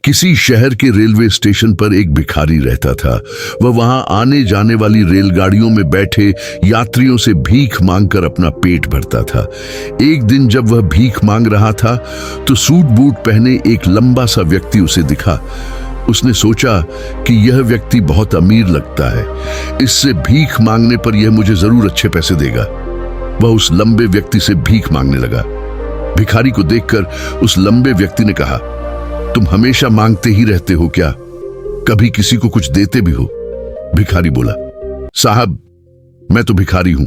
किसी शहर के रेलवे स्टेशन पर एक भिखारी रहता था। वह वहां आने जाने वाली रेलगाड़ियों में बैठे यात्रियों से भीख मांगकर अपना पेट भरता था। एक दिन जब वह भीख मांग रहा था तो सूट बूट पहने एक लंबा सा व्यक्ति उसे दिखा। उसने सोचा कि यह व्यक्ति बहुत अमीर लगता है, इससे भीख मांगने पर यह मुझे जरूर अच्छे पैसे देगा। वह उस लंबे व्यक्ति से भीख मांगने लगा। भिखारी को देखकर उस लंबे व्यक्ति ने कहा, तुम हमेशा मांगते ही रहते हो क्या? कभी किसी को कुछ देते भी हो? भिखारी बोला, साहब मैं तो भिखारी हूं,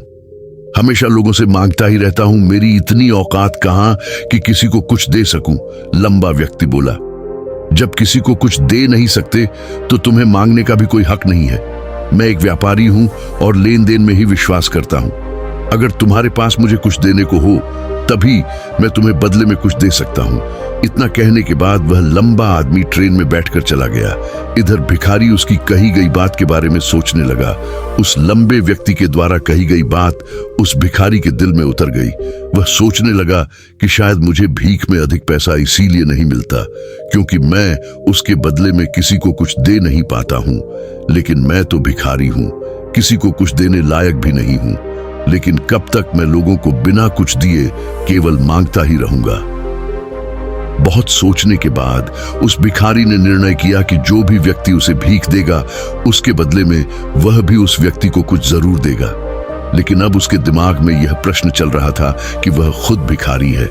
हमेशा लोगों से मांगता ही रहता हूं, मेरी इतनी औकात कहां कि किसी को कुछ दे सकूं। लंबा व्यक्ति बोला, जब किसी को कुछ दे नहीं सकते तो तुम्हें मांगने का भी कोई हक नहीं है। मैं एक व्यापारी हूं और लेन देन में ही विश्वास करता हूं। अगर तुम्हारे पास मुझे कुछ देने को हो तभी मैं तुम्हें बदले में कुछ दे सकता हूं। इतना कहने के बाद वह लंबा आदमी ट्रेन में बैठकर चला गया। इधर भिखारी उसकी कही गई बात के बारे में सोचने लगा। उस लंबे व्यक्ति के द्वारा कही गई बात उस भिखारी के दिल में उतर गई। वह सोचने लगा कि शायद मुझे भीख में अधिक पैसा इसीलिए नहीं मिलता क्योंकि मैं उसके बदले में किसी को कुछ दे नहीं पाता हूं। लेकिन मैं तो भिखारी हूं, किसी को कुछ देने लायक भी नहीं हूं। लेकिन कब तक मैं लोगों को बिना कुछ दिए केवल मांगता ही रहूंगा? बहुत सोचने के बाद उस भिखारी ने निर्णय किया कि जो भी व्यक्ति उसे भीख देगा उसके बदले में वह भी उस व्यक्ति को कुछ जरूर देगा। लेकिन अब उसके दिमाग में यह प्रश्न चल रहा था कि वह खुद भिखारी है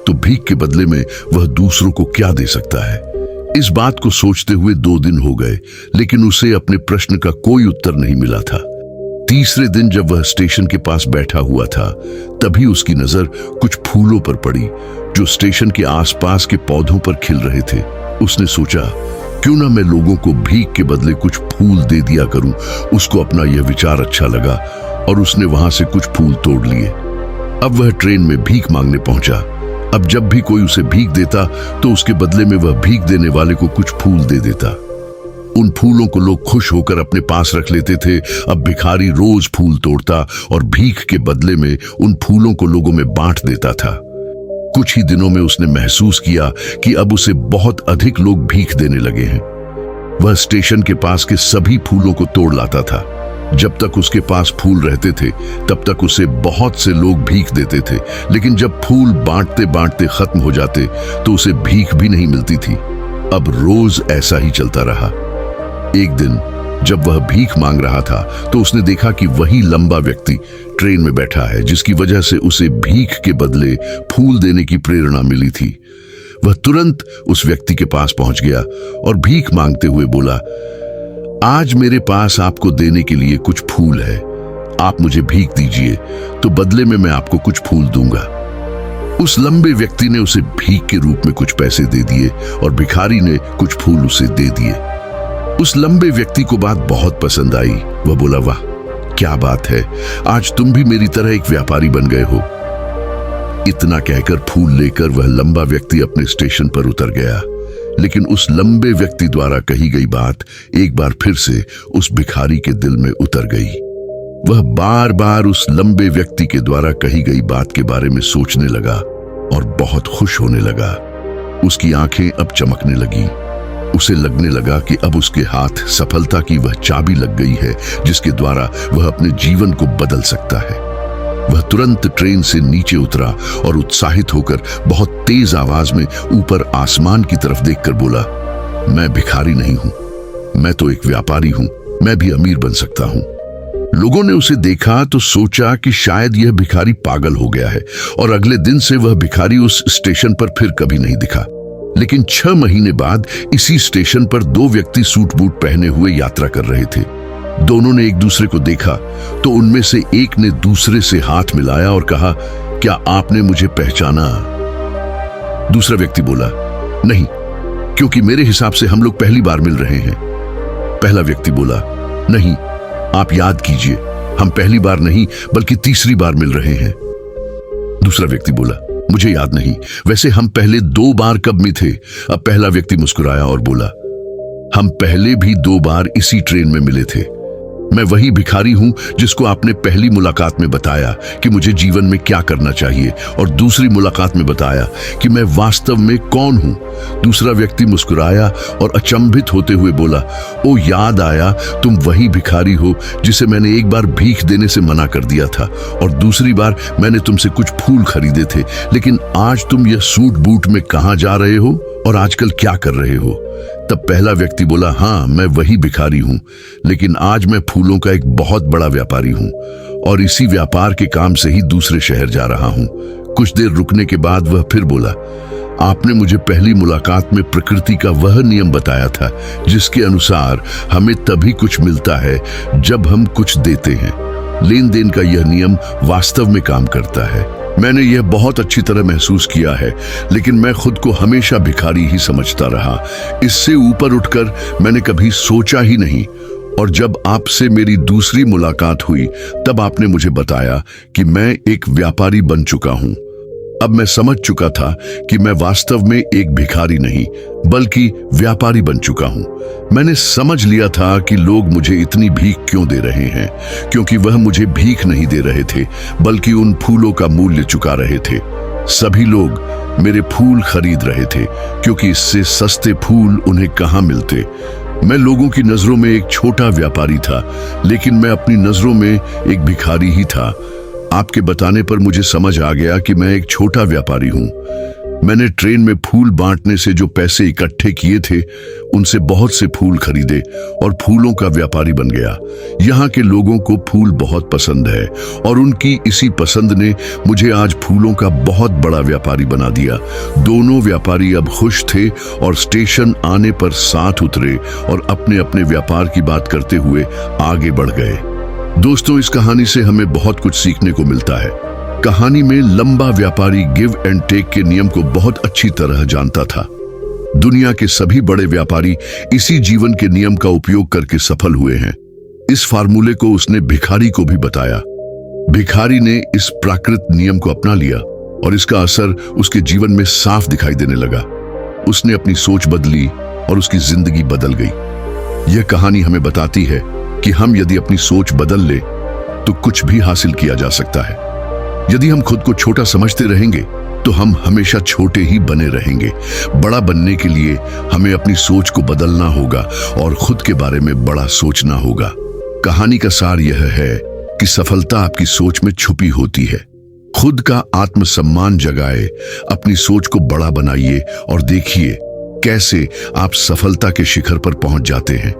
तो भीख के बदले में वह दूसरों को क्या दे सकता है। इस बात को सोचते हुए 2 दिन हो गए लेकिन उसे अपने प्रश्न का कोई उत्तर नहीं मिला था। तीसरे दिन जब वह स्टेशन के पास बैठा हुआ था तभी उसकी नजर कुछ फूलों पर पड़ी जो स्टेशन के आसपास के पौधों पर खिल रहे थे। उसने सोचा, क्यों ना मैं लोगों को भीख के बदले कुछ फूल दे दिया करूं। उसको अपना यह विचार अच्छा लगा और उसने वहां से कुछ फूल तोड़ लिए। अब वह ट्रेन में भीख मांगने पहुंचा। अब जब भी कोई उसे भीख देता तो उसके बदले में वह भीख देने वाले को कुछ फूल दे देता। उन फूलों को लोग खुश होकर अपने पास रख लेते थे। अब भिखारी रोज फूल तोड़ता और भीख के बदले में उन फूलों को लोगों में बांट देता था। कुछ ही दिनों में उसने महसूस किया कि अब उसे बहुत अधिक लोग भीख देने लगे हैं। वह स्टेशन के पास के सभी फूलों को तोड़ लाता था। जब तक उसके पास फूल रहते थे तब तक उसे बहुत से लोग भीख देते थे, लेकिन जब फूल बांटते बांटते खत्म हो जाते तो उसे भीख भी नहीं मिलती थी। अब रोज ऐसा ही चलता रहा। एक दिन जब वह भीख मांग रहा था तो उसने देखा कि वही लंबा व्यक्ति ट्रेन में बैठा है जिसकी वजह से उसे भीख के बदले फूल देने की प्रेरणा मिली थी। वह तुरंत उस व्यक्ति के पास पहुंच गया और भीख मांगते हुए बोला, आज मेरे पास आपको देने के लिए कुछ फूल है, आप मुझे भीख दीजिए तो बदले में मैं आपको कुछ फूल दूंगा। उस लंबे व्यक्ति ने उसे भीख के रूप में कुछ पैसे दे दिए और भिखारी ने कुछ फूल उसे दे दिए। उस लंबे व्यक्ति को बात बहुत पसंद आई। वह बोला, वाह क्या बात है, आज तुम भी मेरी तरह एक व्यापारी बन गए हो। इतना कहकर फूल लेकर वह लंबा व्यक्ति अपने स्टेशन पर उतर गया। लेकिन उस लंबे व्यक्ति द्वारा कही गई बात एक बार फिर से उस भिखारी के दिल में उतर गई। वह बार बार उस लंबे व्यक्ति के द्वारा कही गई बात के बारे में सोचने लगा और बहुत खुश होने लगा। उसकी आंखें अब चमकने लगी। उसे लगने लगा कि अब उसके हाथ सफलता की वह चाबी लग गई है जिसके द्वारा वह अपने जीवन को बदल सकता है। वह तुरंत ट्रेन से नीचे उतरा और उत्साहित होकर बहुत तेज आवाज में ऊपर आसमान की तरफ देखकर बोला, मैं भिखारी नहीं हूं, मैं तो एक व्यापारी हूं, मैं भी अमीर बन सकता हूं। लोगों ने उसे देखा तो सोचा कि शायद यह भिखारी पागल हो गया है और अगले दिन से वह भिखारी उस स्टेशन पर फिर कभी नहीं दिखा। लेकिन 6 महीने बाद इसी स्टेशन पर 2 व्यक्ति सूट बूट पहने हुए यात्रा कर रहे थे। दोनों ने एक दूसरे को देखा तो उनमें से एक ने दूसरे से हाथ मिलाया और कहा, क्या आपने मुझे पहचाना? दूसरा व्यक्ति बोला, नहीं, क्योंकि मेरे हिसाब से हम लोग पहली बार मिल रहे हैं। पहला व्यक्ति बोला, नहीं, आप याद कीजिए, हम पहली बार नहीं बल्कि तीसरी बार मिल रहे हैं। दूसरा व्यक्ति बोला, मुझे याद नहीं, वैसे हम पहले 2 बार कब में थे? अब पहला व्यक्ति मुस्कुराया और बोला, हम पहले भी 2 बार इसी ट्रेन में मिले थे। मैं वही भिखारी हूं जिसको आपने पहली मुलाकात में बताया कि मुझे जीवन में क्या करना चाहिए, और दूसरी मुलाकात में बताया कि मैं वास्तव में कौन हूं। दूसरा व्यक्ति मुस्कुराया और अचंभित होते हुए बोला, ओ याद आया, तुम वही भिखारी हो जिसे मैंने एक बार भीख देने से मना कर दिया था, और दूसरी बार मैंने तुमसे कुछ फूल खरीदे थे, लेकिन आज तुम यह सूट बूट में कहाँ जा रहे हो और आजकल क्या कर रहे हो? तब पहला व्यक्ति बोला, हाँ मैं वही भिखारी हूं, लेकिन आज मैं फूलों का एक बहुत बड़ा व्यापारी हूं और इसी व्यापार के काम से ही दूसरे शहर जा रहा हूं। कुछ देर रुकने के बाद वह फिर बोला, आपने मुझे पहली मुलाकात में प्रकृति का वह नियम बताया था जिसके अनुसार हमें तभी कुछ मिलता है जब हम कुछ देते हैं। लेन देन का यह नियम वास्तव में काम करता है। मैंने यह बहुत अच्छी तरह महसूस किया है, लेकिन मैं खुद को हमेशा भिखारी ही समझता रहा। इससे ऊपर उठकर मैंने कभी सोचा ही नहीं, और जब आपसे मेरी दूसरी मुलाकात हुई तब आपने मुझे बताया कि मैं एक व्यापारी बन चुका हूं। अब मैं समझ चुका था कि मैं वास्तव में एक भिखारी नहीं बल्कि व्यापारी बन चुका हूं। मैंने समझ लिया था कि लोग मुझे इतनी भीख क्यों दे रहे हैं, क्योंकि वह मुझे भीख नहीं दे रहे थे बल्कि उन फूलों का मूल्य चुका रहे थे। सभी लोग मेरे फूल खरीद रहे थे क्योंकि इससे सस्ते फूल उन्हें कहाँ मिलते। मैं लोगों की नजरों में एक छोटा व्यापारी था, लेकिन मैं अपनी नजरों में एक भिखारी ही था। आपके बताने पर मुझे समझ आ गया कि मैं एक छोटा व्यापारी हूं। मैंने ट्रेन में फूल बांटने से जो पैसे इकट्ठे किए थे उनसे बहुत से फूल खरीदे और फूलों का व्यापारी बन गया। यहाँ के लोगों को फूल बहुत पसंद है और उनकी इसी पसंद ने मुझे आज फूलों का बहुत बड़ा व्यापारी बना दिया। दोनों व्यापारी अब खुश थे और स्टेशन आने पर साथ उतरे और अपने अपने व्यापार की बात करते हुए आगे बढ़ गए। दोस्तों, इस कहानी से हमें बहुत कुछ सीखने को मिलता है। कहानी में लंबा व्यापारी गिव एंड टेक के नियम को बहुत अच्छी तरह जानता था। दुनिया के सभी बड़े व्यापारी इसी जीवन के नियम का उपयोग करके सफल हुए हैं। इस फार्मूले को उसने भिखारी को भी बताया। भिखारी ने इस प्राकृत नियम को अपना लिया और इसका असर उसके जीवन में साफ दिखाई देने लगा। उसने अपनी सोच बदली और उसकी जिंदगी बदल गई। यह कहानी हमें बताती है कि हम यदि अपनी सोच बदल ले तो कुछ भी हासिल किया जा सकता है। यदि हम खुद को छोटा समझते रहेंगे तो हम हमेशा छोटे ही बने रहेंगे। बड़ा बनने के लिए हमें अपनी सोच को बदलना होगा और खुद के बारे में बड़ा सोचना होगा। कहानी का सार यह है कि सफलता आपकी सोच में छुपी होती है। खुद का आत्मसम्मान जगाए, अपनी सोच को बड़ा बनाइए और देखिए कैसे आप सफलता के शिखर पर पहुंच जाते हैं।